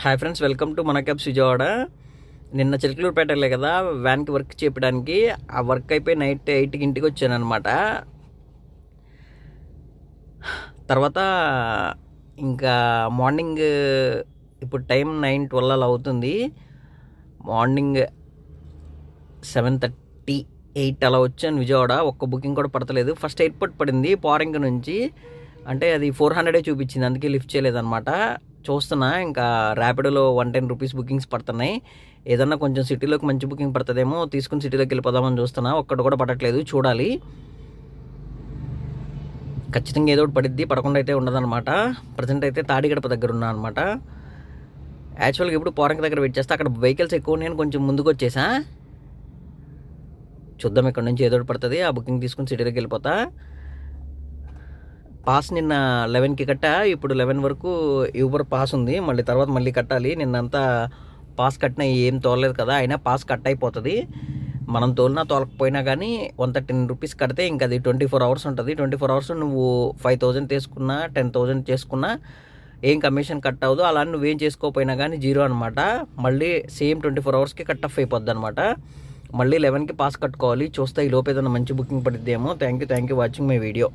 Hi friends, welcome to మన cabs Vijayawada. నిన్న చిలకలూరుపేట వెళ్ళే కదా వ్యాన్కి వర్క్ చేయడానికి. ఆ వర్క్ అయిపోయి నైట్ 8కి ఇంటికి వచ్చాను అనమాట. తర్వాత ఇంకా మార్నింగ్ ఇప్పుడు టైం 9:12 అలా అవుతుంది. మార్నింగ్ 7:38 అలా వచ్చాను విజయవాడ. ఒక్క బుకింగ్ కూడా పడతలేదు. ఫస్ట్ ఎయిర్పోర్ట్ పడింది పోరంకి నుంచి, అంటే అది 400 చూపించింది, అందుకే లిఫ్ట్ చేయలేదన్నమాట. చూస్తున్నా ఇంకా ర్యాపిడోలో 110 రూపీస్ బుకింగ్స్ పడుతున్నాయి. ఏదన్నా కొంచెం సిటీలోకి మంచి బుకింగ్ పడుతుందేమో తీసుకుని సిటీలోకి వెళ్ళిపోదామని చూస్తున్నా. ఒక్కటి కూడా పడట్లేదు, చూడాలి. ఖచ్చితంగా ఏదో ఒకటి పడిద్ది, పడకుండా అయితే ఉండదన్నమాట. ప్రజెంట్ అయితే తాడిగడప దగ్గర ఉన్నా అనమాట. యాక్చువల్గా ఇప్పుడు పోరంకి దగ్గర వెయిట్ చేస్తే అక్కడ వెహికల్స్ ఎక్కువ నేను కొంచెం ముందుకు వచ్చేసా. చూద్దాం, ఇక్కడ నుంచి ఏదో ఒకటి పడుతుంది. ఆ బుకింగ్ తీసుకుని సిటీలోకి వెళ్ళిపోతా. పాస్ నిన్న 11కి కట్టా, ఇప్పుడు 11 వరకు యూబర్ పాస్ ఉంది. మళ్ళీ కట్టాలి. నిన్నంతా పాస్ కట్టినా ఏం తోలలేదు కదా, అయినా పాస్ కట్ అయిపోతుంది. మనం తోలినా తోలకపోయినా కానీ 113 రూపీస్ కడితే ఇంకా అది 24 అవర్స్ ఉంటుంది. 24 అవర్స్ నువ్వు 5,000 తీసుకున్నా 10,000 చేసుకున్నా ఏం కమిషన్ కట్ అవ్వదు. అలా నువ్వేం చేసుకోకపోయినా కానీ జీరో అనమాట. మళ్ళీ సేమ్ 24 అవర్స్కి కట్ ఆఫ్ అయిపోద్ది అనమాట. మళ్ళీ 11కి పాస్ కట్టుకోవాలి. చూస్తే ఈ లోపు ఏదైనా మంచి బుకింగ్ పడిద్దేమో. Thank you watching my video.